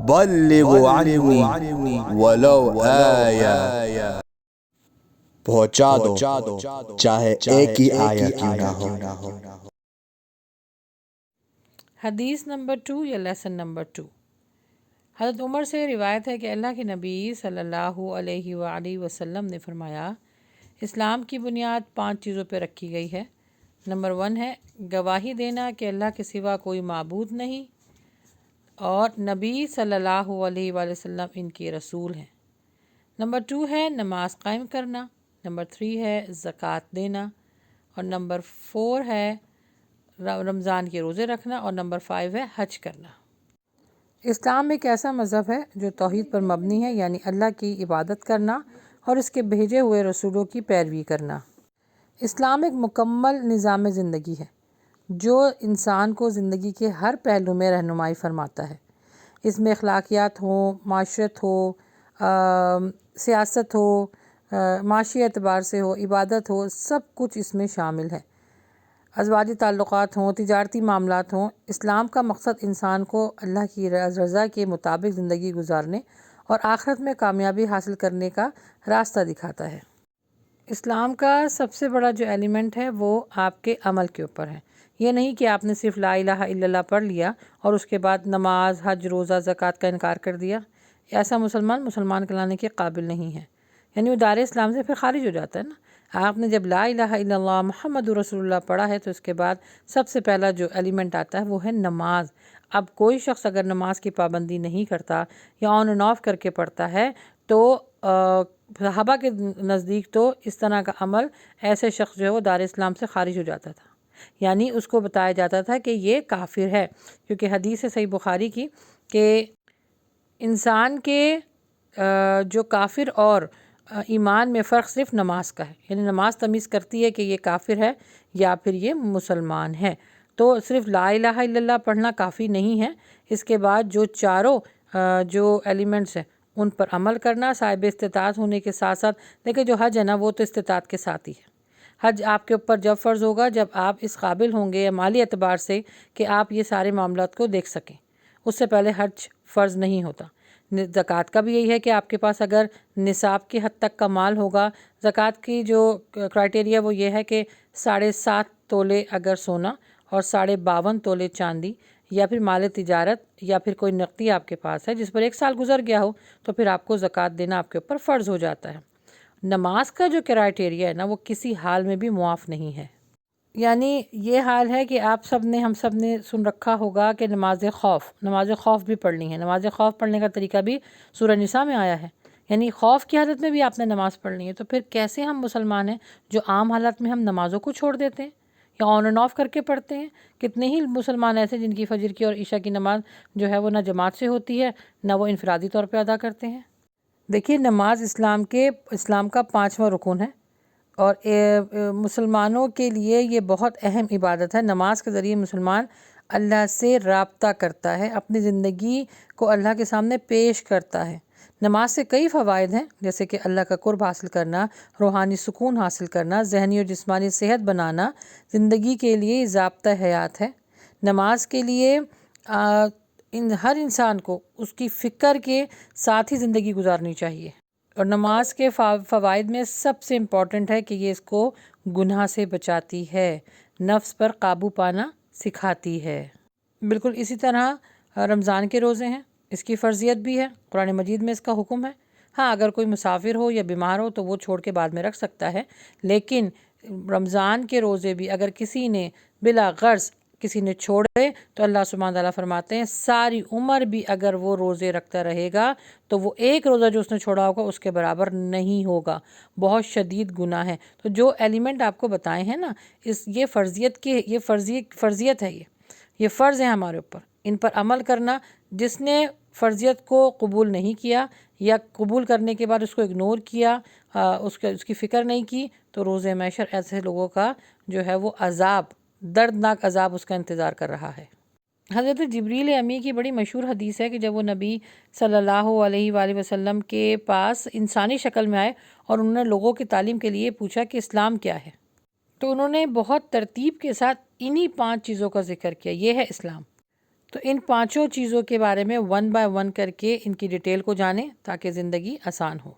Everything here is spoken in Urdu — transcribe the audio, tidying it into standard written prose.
بلغوا عنی ولو آیا، پہنچا دو چاہے ایک ہی آیت کیوں نہ ہو۔ حدیث نمبر 2 یا لیسن نمبر 2۔ حضرت عمر سے روایت ہے کہ اللہ کے نبی صلی اللہ علیہ وآلہ وسلم نے فرمایا، اسلام کی بنیاد 5 چیزوں پہ رکھی گئی ہے۔ نمبر 1 ہے گواہی دینا کہ اللہ کے سوا کوئی معبود نہیں اور نبی صلی اللہ علیہ وآلہ وسلم ان کے رسول ہیں۔ نمبر 2 ہے نماز قائم کرنا۔ نمبر 3 ہے زکوٰۃ دینا، اور نمبر 4 ہے رمضان کے روزے رکھنا، اور نمبر 5 ہے حج کرنا۔ اسلام ایک ایسا مذہب ہے جو توحید پر مبنی ہے، یعنی اللہ کی عبادت کرنا اور اس کے بھیجے ہوئے رسولوں کی پیروی کرنا۔ اسلام ایک مکمل نظام زندگی ہے جو انسان کو زندگی کے ہر پہلو میں رہنمائی فرماتا ہے۔ اس میں اخلاقیات ہوں، معاشرت ہو، سیاست ہو، معاشی اعتبار سے ہو، عبادت ہو، سب کچھ اس میں شامل ہے۔ ازواجی تعلقات ہوں، تجارتی معاملات ہوں، اسلام کا مقصد انسان کو اللہ کی رضا کے مطابق زندگی گزارنے اور آخرت میں کامیابی حاصل کرنے کا راستہ دکھاتا ہے۔ اسلام کا سب سے بڑا جو ایلیمنٹ ہے وہ آپ کے عمل کے اوپر ہے۔ یہ نہیں کہ آپ نے صرف لا الہ الا اللہ پڑھ لیا اور اس کے بعد نماز، حج، روزہ، زکوٰۃ کا انکار کر دیا۔ ایسا مسلمان کہلانے کے قابل نہیں ہے، یعنی وہ دار اسلام سے پھر خارج ہو جاتا ہے نا۔ آپ نے جب لا الہ الا اللہ محمد رسول اللہ پڑھا ہے تو اس کے بعد سب سے پہلا جو ایلیمنٹ آتا ہے وہ ہے نماز۔ اب کوئی شخص اگر نماز کی پابندی نہیں کرتا یا آن اینڈ آف کر کے پڑھتا ہے تو صحابہ کے نزدیک تو اس طرح کا عمل ایسے شخص جو ہے وہ دار اسلام سے خارج ہو جاتا تھا، یعنی اس کو بتایا جاتا تھا کہ یہ کافر ہے، کیونکہ حدیث ہے صحیح بخاری کی کہ انسان کے جو کافر اور ایمان میں فرق صرف نماز کا ہے، یعنی نماز تمیز کرتی ہے کہ یہ کافر ہے یا پھر یہ مسلمان ہے۔ تو صرف لا الہ الا اللہ پڑھنا کافی نہیں ہے، اس کے بعد جو چاروں جو ایلیمنٹس ہیں ان پر عمل کرنا صاحب استطاعت ہونے کے ساتھ ساتھ، دیکھیں جو حج ہے نا وہ تو استطاعت کے ساتھ ہی ہے۔ حج آپ کے اوپر جب فرض ہوگا جب آپ اس قابل ہوں گے مالی اعتبار سے کہ آپ یہ سارے معاملات کو دیکھ سکیں، اس سے پہلے حج فرض نہیں ہوتا۔ زکوٰۃ کا بھی یہی ہے کہ آپ کے پاس اگر نصاب کی حد تک کا مال ہوگا، زکوٰۃ کی جو کرائٹیریا وہ یہ ہے کہ 7.5 تولے اگر سونا اور 52.5 تولے چاندی یا پھر مال تجارت یا پھر کوئی نقدی آپ کے پاس ہے جس پر 1 سال گزر گیا ہو تو پھر آپ کو زکوٰۃ دینا آپ کے اوپر فرض ہو جاتا ہے۔ نماز کا جو کرائٹیریا ہے نا وہ کسی حال میں بھی معاف نہیں ہے، یعنی یہ حال ہے کہ آپ سب نے ہم سب نے سن رکھا ہوگا کہ نماز خوف بھی پڑھنی ہے۔ نماز خوف پڑھنے کا طریقہ بھی سورہ نساء میں آیا ہے، یعنی خوف کی حالت میں بھی آپ نے نماز پڑھنی ہے۔ تو پھر کیسے ہم مسلمان ہیں جو عام حالت میں ہم نمازوں کو چھوڑ دیتے ہیں یا آن اینڈ آف کر کے پڑھتے ہیں؟ کتنے ہی مسلمان ایسے جن کی فجر کی اور عشاء کی نماز جو ہے وہ نہ جماعت سے ہوتی ہے نہ وہ انفرادی طور پہ ادا کرتے ہیں۔ دیکھیے نماز اسلام کا 5واں رکن ہے اور مسلمانوں کے لیے یہ بہت اہم عبادت ہے۔ نماز کے ذریعے مسلمان اللہ سے رابطہ کرتا ہے، اپنی زندگی کو اللہ کے سامنے پیش کرتا ہے۔ نماز سے کئی فوائد ہیں، جیسے کہ اللہ کا قرب حاصل کرنا، روحانی سکون حاصل کرنا، ذہنی اور جسمانی صحت بنانا، زندگی کے لیے ضابطہ حیات ہے۔ نماز کے لیے ہر انسان کو اس کی فکر کے ساتھ ہی زندگی گزارنی چاہیے، اور نماز کے فوائد میں سب سے امپورٹنٹ ہے کہ یہ اس کو گناہ سے بچاتی ہے، نفس پر قابو پانا سکھاتی ہے۔ بالکل اسی طرح رمضان کے روزے ہیں، اس کی فرضیت بھی ہے، قرآن مجید میں اس کا حکم ہے۔ ہاں اگر کوئی مسافر ہو یا بیمار ہو تو وہ چھوڑ کے بعد میں رکھ سکتا ہے، لیکن رمضان کے روزے بھی اگر کسی نے بلا غرض کسی نے چھوڑے تو اللہ سبحانہ تعالیٰ فرماتے ہیں ساری عمر بھی اگر وہ روزے رکھتا رہے گا تو وہ ایک روزہ جو اس نے چھوڑا ہوگا اس کے برابر نہیں ہوگا، بہت شدید گناہ ہے۔ تو جو ایلیمنٹ آپ کو بتائے ہیں نا یہ فرضیت ہے، یہ فرض ہے ہمارے اوپر، ان پر عمل کرنا۔ جس نے فرضیت کو قبول نہیں کیا یا قبول کرنے کے بعد اس کو اگنور کیا، اس کی فکر نہیں کی، تو روز محشر ایسے لوگوں کا جو ہے وہ عذاب، دردناک عذاب اس کا انتظار کر رہا ہے۔ حضرت جبریل امی کی بڑی مشہور حدیث ہے کہ جب وہ نبی صلی اللہ علیہ وآلہ وسلم کے پاس انسانی شکل میں آئے اور انہوں نے لوگوں کی تعلیم کے لیے پوچھا کہ اسلام کیا ہے، تو انہوں نے بہت ترتیب کے ساتھ انہی 5 چیزوں کا ذکر کیا، یہ ہے اسلام۔ تو ان پانچوں چیزوں کے بارے میں ون بائی ون کر کے ان کی ڈیٹیل کو جانیں تاکہ زندگی آسان ہو۔